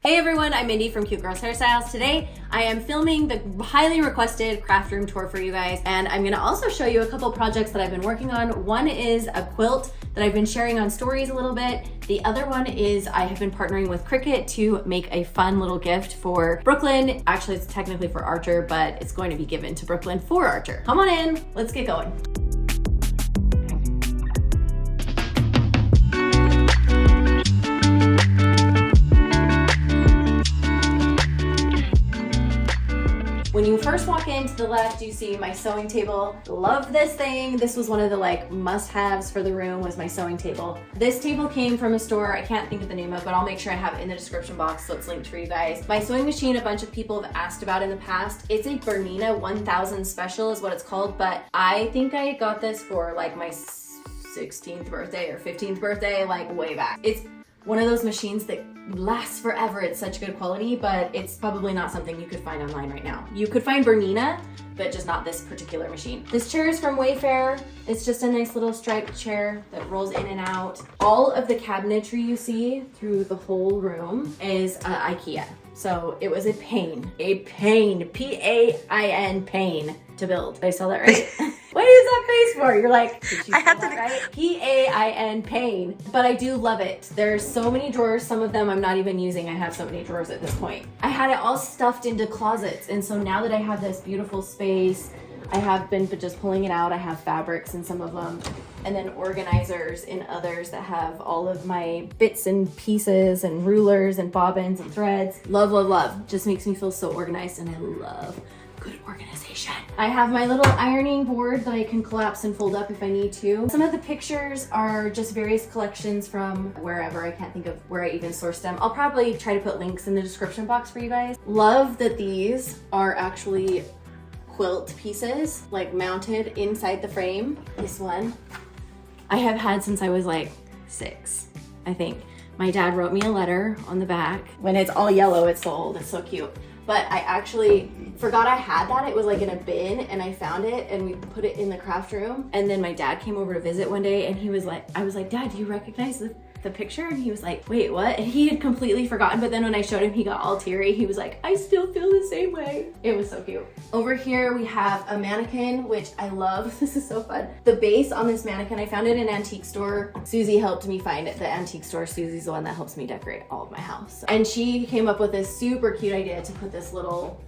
Hey everyone, I'm Mindy from Cute Girls Hairstyles. Today I am filming the highly requested craft room tour for you guys, and I'm gonna also show you a couple projects that I've been working on. One is a quilt that I've been sharing on stories a little bit. The other one is I have been partnering with Cricut to make a fun little gift for Brooklyn. Actually, it's technically for Archer, but it's going to be given to Brooklyn for Archer. Come on in, let's get going. When you first walk in to the left, you see my sewing table. Love this thing. This was one of the must-haves for the room, was my sewing table. This table came from a store I can't think of the name of, but I'll make sure I have it in the description box so it's linked for you guys. My sewing machine, a bunch of people have asked about in the past. It's a Bernina 1000 Special is what it's called, but I think I got this for my 16th birthday or 15th birthday, way back. It's one of those machines that lasts forever. It's such good quality, but it's probably not something you could find online right now. You could find Bernina, but just not this particular machine. This chair is from Wayfair. It's just a nice little striped chair that rolls in and out. All of the cabinetry you see through the whole room is IKEA. So it was a pain, P-A-I-N, pain to build. Did I spell that right? What is that face for? You're like, did you spell that right? P-A-I-N, pain. But I do love it. There's so many drawers. Some of them I'm not even using. I have so many drawers at this point. I had it all stuffed into closets. And so now that I have this beautiful space, I have been just pulling it out. I have fabrics in some of them, and then organizers in others that have all of my bits and pieces and rulers and bobbins and threads. Love, love, love. Just makes me feel so organized, and I love good organization. I have my little ironing board that I can collapse and fold up if I need to. Some of the pictures are just various collections from wherever. I can't think of where I even sourced them. I'll probably try to put links in the description box for you guys. Love that these are actually quilt pieces, mounted inside the frame. This one I have had since I was 6, I think. My dad wrote me a letter on the back. When it's all yellow, it's sold. It's so cute. But I actually forgot I had that. It was in a bin, and I found it and we put it in the craft room. And then my dad came over to visit one day, and he was I was like, Dad, do you recognize the picture? And he was like, wait, what? And he had completely forgotten, but then when I showed him, he got all teary. He was like, I still feel the same way. It was so cute. Over here we have a mannequin, which I love. This is so fun. The base on this mannequin, I found it in an antique store. Suzy helped me find it. The antique store, Suzy's the one that helps me decorate all of my house. And she came up with this super cute idea to put this little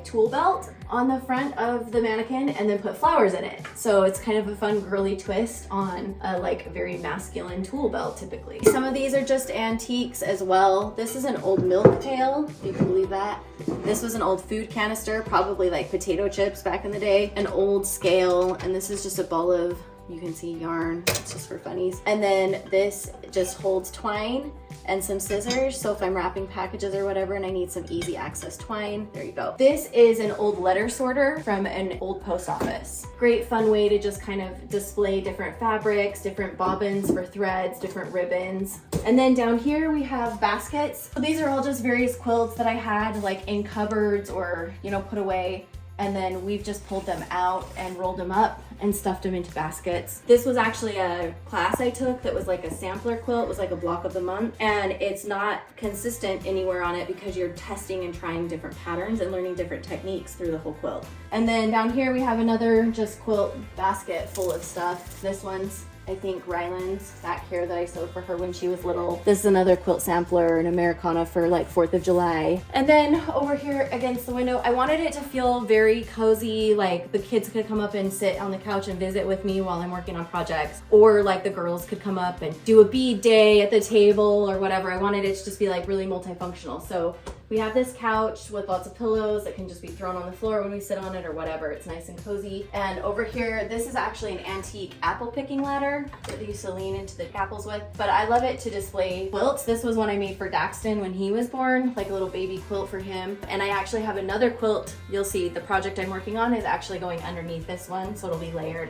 tool belt on the front of the mannequin and then put flowers in it. So it's kind of a fun girly twist on a very masculine tool belt typically. Some of these are just antiques as well. This is an old milk pail, if you can believe that. This was an old food canister, probably potato chips back in the day. An old scale, and this is just a ball of, you can see, yarn. It's just for funnies. And then this just holds twine and some scissors, so if I'm wrapping packages or whatever and I need some easy access twine, there you go. This is an old letter sorter from an old post office. Great fun way to just kind of display different fabrics, different bobbins for threads, different ribbons. And then down here we have baskets. So these are all just various quilts that I had in cupboards or put away. And then we've just pulled them out and rolled them up and stuffed them into baskets. This was actually a class I took that was a sampler quilt. It was a block of the month, and it's not consistent anywhere on it because you're testing and trying different patterns and learning different techniques through the whole quilt. And then down here we have another just quilt basket full of stuff. This one's, I think, Ryland's back here that I sewed for her when she was little. This is another quilt sampler, an Americana for 4th of July. And then over here against the window, I wanted it to feel very cozy, the kids could come up and sit on the couch and visit with me while I'm working on projects, or the girls could come up and do a bead day at the table or whatever. I wanted it to just be really multifunctional. So we have this couch with lots of pillows that can just be thrown on the floor when we sit on it or whatever. It's nice and cozy. And over here, this is actually an antique apple picking ladder that they used to lean into the apples with. But I love it to display quilts. This was one I made for Daxton when he was born, a little baby quilt for him. And I actually have another quilt. You'll see the project I'm working on is actually going underneath this one, so it'll be layered.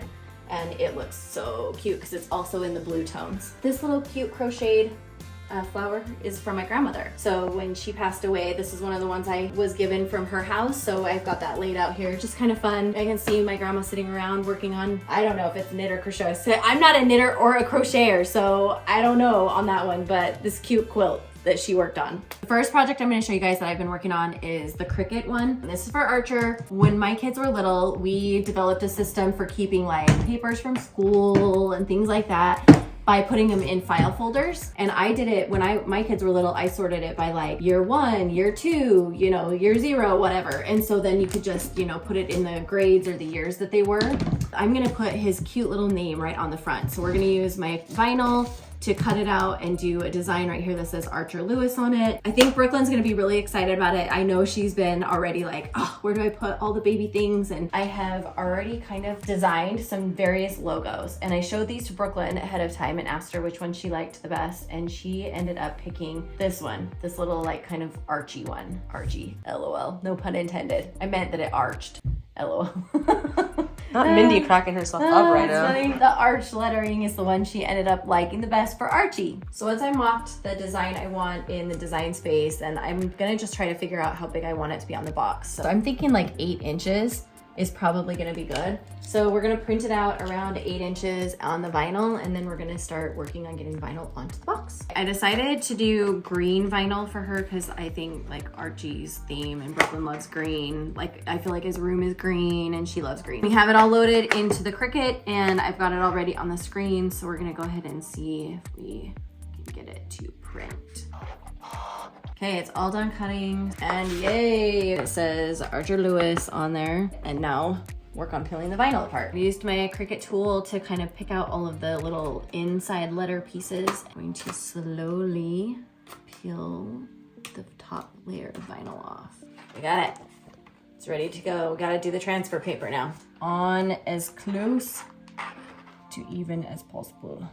And it looks so cute because it's also in the blue tones. This little cute crocheted flower is from my grandmother. So when she passed away, this is one of the ones I was given from her house. So I've got that laid out here. Just kind of fun. I can see my grandma sitting around working on, I don't know if it's knit or crochet. So I'm not a knitter or a crocheter, so I don't know on that one, but this cute quilt. that she worked on. The first project I'm gonna show you guys that I've been working on is the Cricut one. This is for Archer. When my kids were little, we developed a system for keeping like papers from school and things like that by putting them in file folders. And I did it when my kids were little. I sorted it by like year 1, year 2, you know, year 0, whatever. And so then you could just, you know, put it in the grades or the years that they were. I'm gonna put his cute little name right on the front. So we're gonna use my vinyl to cut it out and do a design right here that says Archer Lewis on it. I think Brooklyn's gonna be really excited about it. I know she's been already like, oh, where do I put all the baby things? And I have already kind of designed some various logos. And I showed these to Brooklyn ahead of time and asked her which one she liked the best. And she ended up picking this one, this little like kind of Archie one. Archie, LOL, no pun intended. I meant that it arched, LOL. Not Mindy cracking herself up right now. Funny. The arch lettering is the one she ended up liking the best for Archie. So once I mocked the design I want in the design space, and I'm gonna just try to figure out how big I want it to be on the box. So I'm thinking like 8 inches is probably gonna be good. So we're gonna print it out around 8 inches on the vinyl, and then we're gonna start working on getting vinyl onto the box. I decided to do green vinyl for her because I think like Archie's theme, and Brooklyn loves green. Like I feel like his room is green and she loves green. We have it all loaded into the Cricut and I've got it already on the screen. So we're gonna go ahead and see if we can get it to print. Okay, it's all done cutting, and yay, it says Archer Lewis on there. And now work on peeling the vinyl apart. I used my Cricut tool to kind of pick out all of the little inside letter pieces. I'm going to slowly peel the top layer of vinyl off. We got it. It's ready to go. We gotta do the transfer paper now. On as close to even as possible.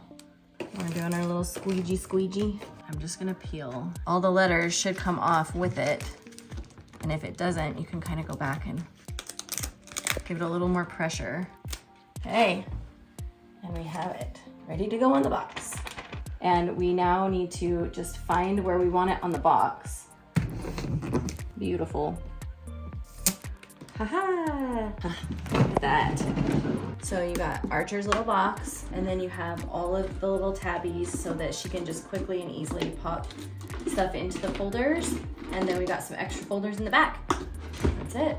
We're doing our little squeegee. I'm just gonna peel. All the letters should come off with it. And if it doesn't, you can kind of go back and give it a little more pressure. Okay, and we have it ready to go on the box. And we now need to just find where we want it on the box. Beautiful. Haha, look at that. So you got Archer's little box, and then you have all of the little tabbies so that she can just quickly and easily pop stuff into the folders. And then we got some extra folders in the back. That's it.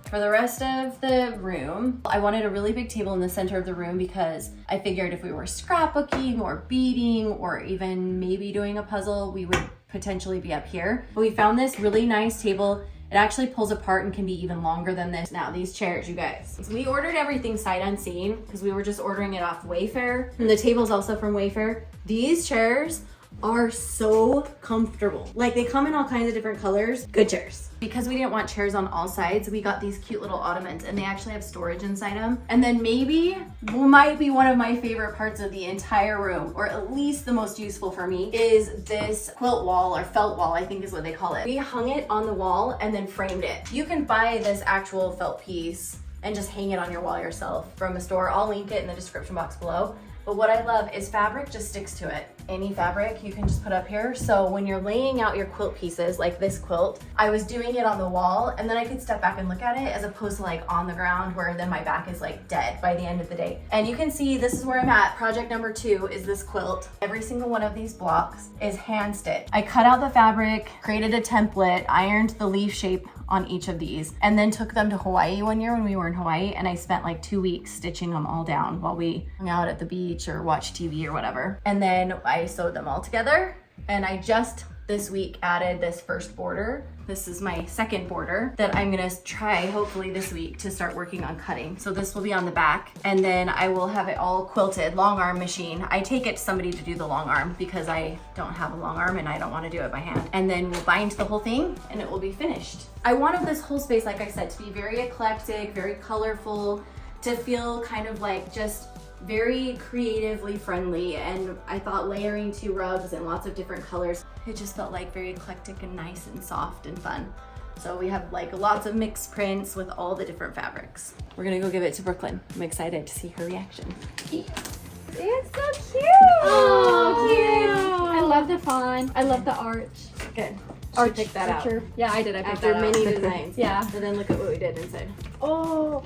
For the rest of the room, I wanted a really big table in the center of the room because I figured if we were scrapbooking or beading or even maybe doing a puzzle, we would potentially be up here. But we found this really nice table. It actually pulls apart and can be even longer than this. Now, these chairs, you guys. So we ordered everything sight unseen because we were just ordering it off Wayfair. And the table's also from Wayfair. These chairs are so comfortable. Like they come in all kinds of different colors. Good chairs. Because we didn't want chairs on all sides, we got these cute little ottomans, and they actually have storage inside them. And then maybe might be one of my favorite parts of the entire room, or at least the most useful for me, is this quilt wall or felt wall, I think is what they call it. We hung it on the wall and then framed it. You can buy this actual felt piece and just hang it on your wall yourself from a store. I'll link it in the description box below. But what I love is fabric just sticks to it. Any fabric you can just put up here. So when you're laying out your quilt pieces, like this quilt, I was doing it on the wall and then I could step back and look at it as opposed to like on the ground where then my back is like dead by the end of the day. And you can see this is where I'm at. Project number 2 is this quilt. Every single one of these blocks is hand stitched. I cut out the fabric, created a template, ironed the leaf shape on each of these, and then took them to Hawaii one year when we were in Hawaii, and I spent like 2 weeks stitching them all down while we hung out at the beach or watched TV or whatever. And then I sewed them all together, and I just this week added this first border. This is my second border that I'm gonna try hopefully this week to start working on cutting. So this will be on the back, and then I will have it all quilted, long arm machine. I take it to somebody to do the long arm because I don't have a long arm and I don't wanna do it by hand. And then we'll bind the whole thing and it will be finished. I wanted this whole space, like I said, to be very eclectic, very colorful, to feel kind of like just very creatively friendly, and I thought layering 2 rugs and lots of different colors, it just felt like very eclectic and nice and soft and fun. So we have like lots of mixed prints with all the different fabrics. We're gonna go give it to Brooklyn. I'm excited to see her reaction. It's so cute! Oh, cute! I love the font. I love the arch. Good. Arch, picked that out. Yeah, I did. I picked After that out. many designs. Yeah. And then look at what we did inside. Oh,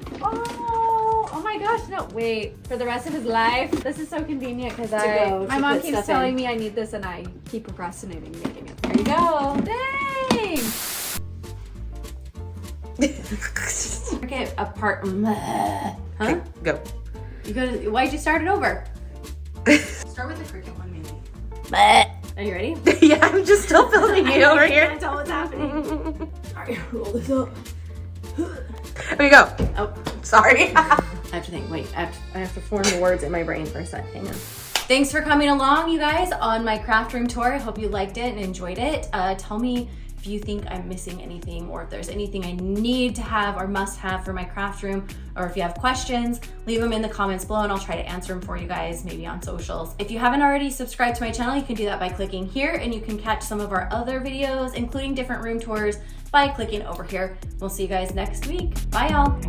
Oh my gosh, no, wait. For the rest of his life, this is so convenient because go, my to mom put keeps stuff telling in. me I need this and I keep procrastinating making it. There you go. Dang! Cricut apart. Huh? Go. You gotta, why'd you start it over? Start with the Cricut one, maybe. Are you ready? Yeah, I'm just still filming you over I here. can't tell what's happening. Alright, roll this up. There we go. Oh, Sorry. I have to think. Wait, I have to form the words in my brain for a sec. Hang on. Thanks for coming along, you guys, on my craft room tour. I hope you liked it and enjoyed it. Tell me if you think I'm missing anything, or if there's anything I need to have or must have for my craft room, or if you have questions, leave them in the comments below and I'll try to answer them for you guys, maybe on socials. If you haven't already subscribed to my channel, you can do that by clicking here, and you can catch some of our other videos, including different room tours, by clicking over here. We'll see you guys next week. Bye, y'all.